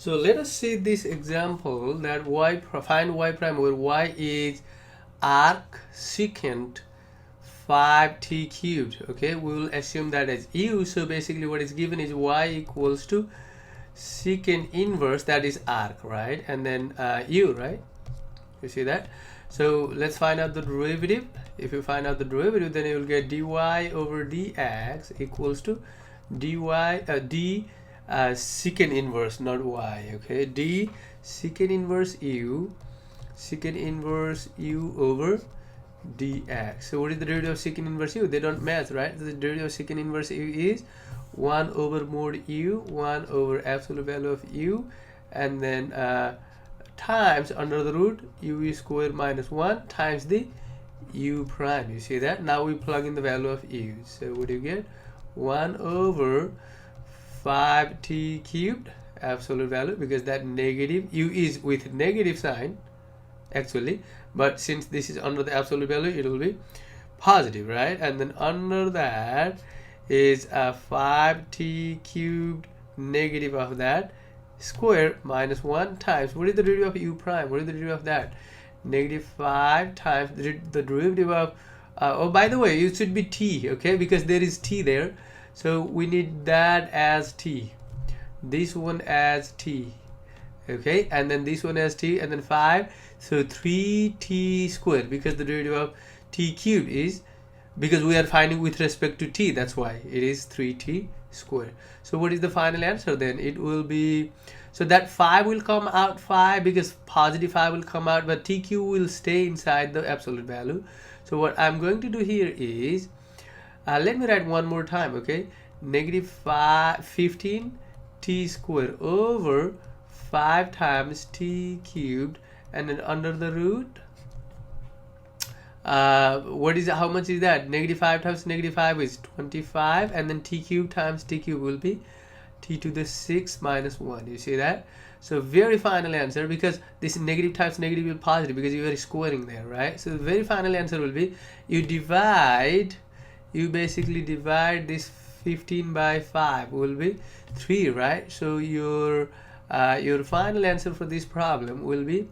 So let us see this example that find y prime where y is arc secant 5t cubed. Okay, we will assume that as u. So basically what is given is y equals to secant inverse, that is arc, right? And then u, right? You see that? So let's find out the derivative. If you find out the derivative, then you will get dy over dx equals to d secant inverse, not y. Okay, d secant inverse u over dx. So what is the derivative of secant inverse u? They don't match, right? So the derivative of secant inverse u is 1 over mod u, 1 over absolute value of u, and then times under the root u squared minus 1 times the u prime. You see that? Now we plug in the value of u. So what do you get? 1 over 5t cubed absolute value, because that negative u is with negative sign actually, but since this is under the absolute value, it will be positive, right? And then under that is a 5t cubed negative of that square minus 1 times, what is the derivative of u prime? What is the derivative of that? Negative 5 times the derivative of oh, by the way, it should be t, okay, because there is t there. So we need that as t, this one as t, okay, and then this one as t, and then 5, so 3t squared, because the derivative of t cubed is, because we are finding with respect to t, that's why it is 3t squared. So what is the final answer then? It will be, so that 5 will come out 5, because positive 5 will come out, but tq will stay inside the absolute value. So what I'm going to do here is, let me write one more time, okay, negative 15 t squared over 5 times t cubed, and then under the root, what is, how much is that? Negative 5 times negative 5 is 25, and then t cubed times t cubed will be t to the 6 minus 1. You see that? So very final answer, because this negative times negative will be positive, because you are squaring there, right? So the very final answer will be, you basically divide this 15 by 5 will be 3, right? So your final answer for this problem will be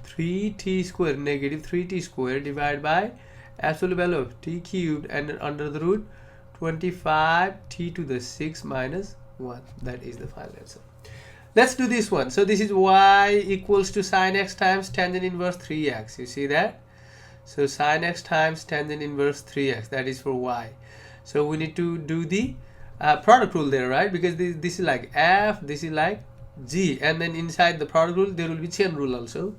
3t squared, negative 3t squared divided by absolute value of t cubed, and then under the root 25 t to the 6 minus 1. That is the final answer. Let's do this one. So this is y equals to sine x times tangent inverse 3x. You see that? So sine x times tangent inverse 3x, that is for y. So we need to do the product rule there, right? Because this is like f, this is like g, and then inside the product rule there will be chain rule also.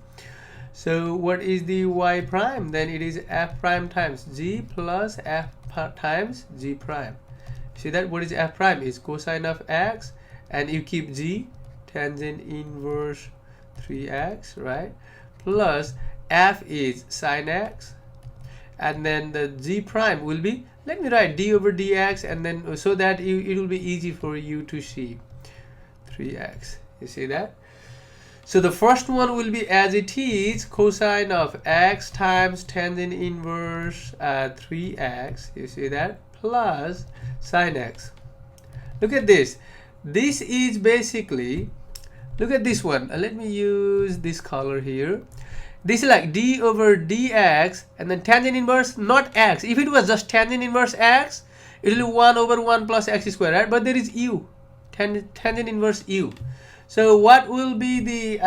So what is the y prime? Then it is f prime times g plus f times g prime. See that? What is f prime? Is cosine of x, and you keep g, tangent inverse 3x, right? Plus f is sine x, and then the g prime will be, let me write d over dx, and then so that it will be easy for you to see 3x. You see that? So the first one will be as it is, cosine of x times tangent inverse 3x. You see that? Plus sine x. Look at this. This is basically, look at this one. Let me use this color here. This is like d over dx, and then tangent inverse, not x. If it was just tangent inverse x, it will be 1 over 1 plus x squared, right? But there is u, tangent inverse u. So what will be the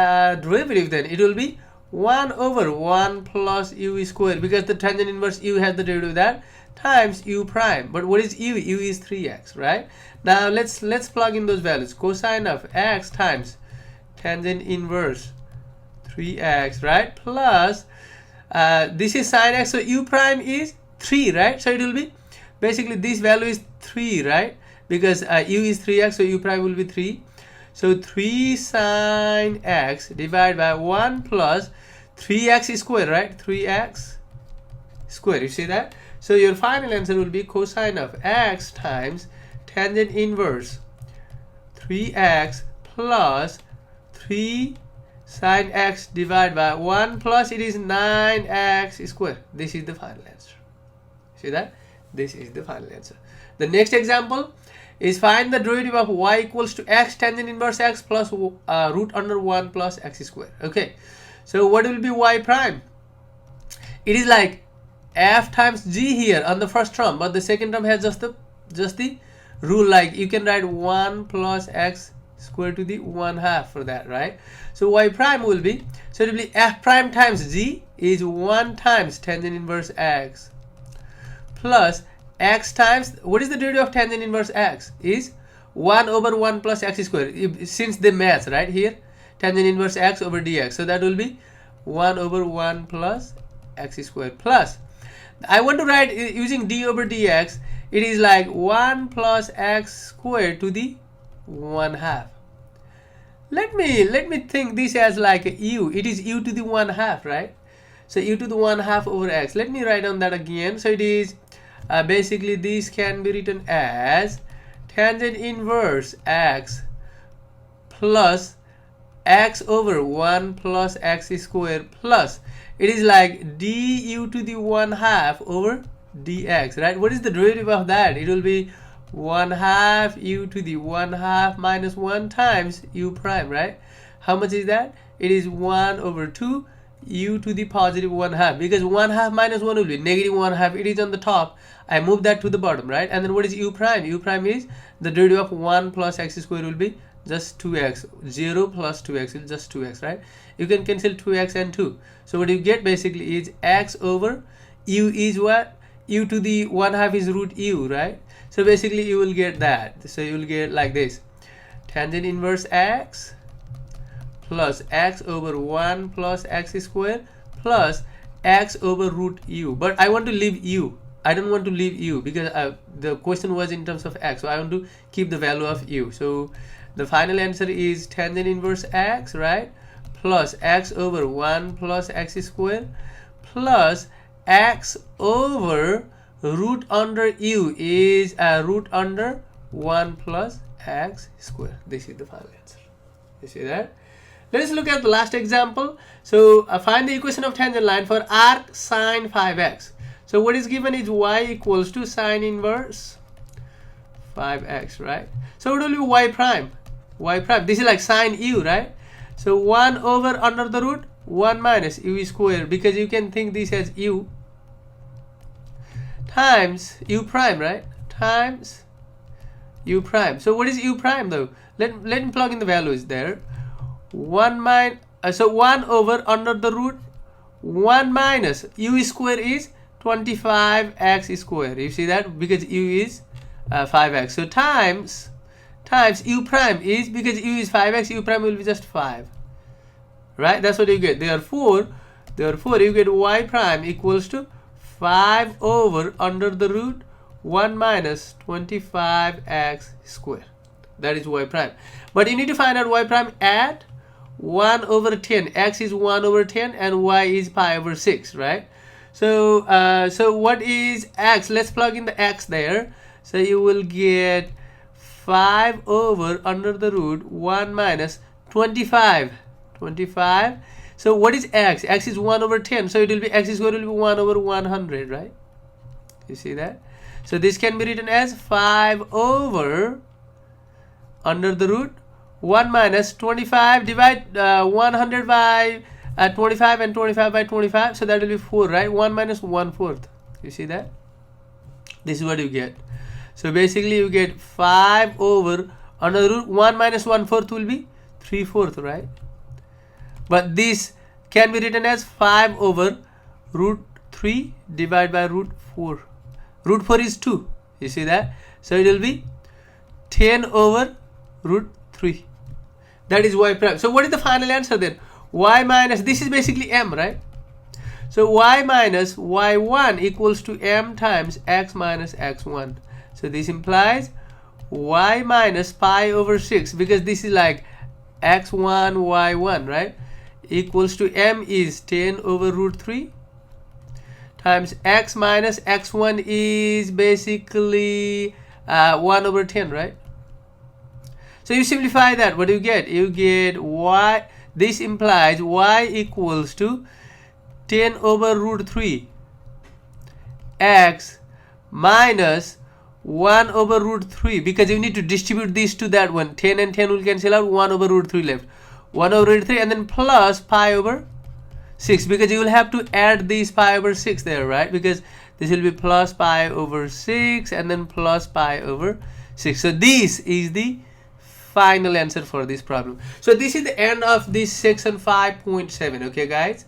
derivative then? It will be 1 over 1 plus u squared, because the tangent inverse u has the derivative of that, times u prime. But what is u? U is 3x, right? Now let's plug in those values. Cosine of x times tangent inverse 3x, right? Plus this is sine x, so u prime is 3, right? So it will be basically this value is 3, right? Because u is 3x, so u prime will be 3. So 3 sine x divided by 1 plus 3x squared, right? 3x squared. You see that? So your final answer will be cosine of x times tangent inverse 3x plus 3 sine x divided by 1 plus it is 9x squared. This is the final answer. See that? This is the final answer. The next example, is find the derivative of y equals to x tangent inverse x plus root under 1 plus x square. Okay, so what will be y prime? It is like f times g here on the first term, but the second term has just the rule, like you can write 1 plus x square to the 1/2 for that, right? So y prime will be, so it will be f prime times g is 1 times tangent inverse x plus x times, what is the derivative of tangent inverse x? Is 1 over 1 plus x square. Since the math right here, tangent inverse x over dx, so that will be 1 over 1 plus x square plus, I want to write using d over dx, it is like 1 plus x squared to the 1/2. Let me think this as like a u. It is u to the 1/2, right? So u to the 1/2 over x. Let me write on that again. So it is basically this can be written as tangent inverse x plus x over 1 plus x squared plus, it is like du to the 1/2 over dx, right? What is the derivative of that? It will be 1/2 u to the 1/2 minus 1 times u prime, right? How much is that? It is 1 over 2 u to the positive 1/2, because 1/2 minus 1 will be negative 1/2. It is on the top, I move that to the bottom, right? And then what is u prime? U prime is the derivative of 1 plus x squared will be just 2x. 0 plus 2x is just 2x, right? You can cancel 2x and 2. So what you get basically is x over u is what? U to the 1/2 is root u, right? So basically you will get that. So you will get like this, tangent inverse x plus x over 1 plus x squared plus x over root u. But I want to leave u. I don't want to leave u because the question was in terms of x. So I want to keep the value of u. So the final answer is tangent inverse x, right? Plus x over 1 plus x squared plus x over root under u is root under 1 plus x squared. This is the final answer. You see that? Let's look at the last example. So find the equation of tangent line for arc sine 5x. So what is given is y equals to sine inverse 5x, right? So what will be y prime? Y prime, this is like sine u, right? So 1 over under the root 1 minus u squared, because you can think this as u times u prime, right? Times u prime. So what is u prime though? Let me plug in the values there. 1 minus, so 1 over under the root 1 minus u square is 25x squared. You see that? Because u is 5x. So times u prime is, because u is 5x, u prime will be just 5. Right? That's what you get. Therefore you get y prime equals to 5 over under the root 1 minus 25x squared. That is y prime. But you need to find out y prime at 1 over 10. X is 1 over 10 and y is pi over 6, right? So what is x? Let's plug in the x there. So you will get 5 over under the root 1 minus 25. So what is x? X is 1 over 10. So it will be x squared will be 1 over 100, right? You see that? So this can be written as 5 over under the root 1 minus 25, divide 100 by 25 and 25 by 25. So that will be 4, right? 1 minus 1/4. You see that? This is what you get. So basically you get 5 over under the root 1 minus 1/4 will be 3/4, right? But this can be written as 5 over root 3 divided by root 4. Root 4 is 2. You see that? So it will be 10 over root 3. That is y prime. So what is the final answer then? Y minus, this is basically m, right? So y minus y1 equals to m times x minus x1. So this implies y minus pi over 6, because this is like x1 y1, right? Equals to m is 10 over root 3 times x minus x1 is basically 1 over 10, right? So you simplify that, what do you get? You get y, this implies y equals to 10 over root 3 x minus 1 over root 3, because you need to distribute this to that one. 10 and 10 will cancel out, 1 over root 3 left. 1 over root 3 and then plus pi over 6, because you will have to add these pi over 6 there, right? Because this will be plus pi over 6 and then plus pi over 6. So this is the final answer for this problem. So this is the end of this section 5.7. okay guys.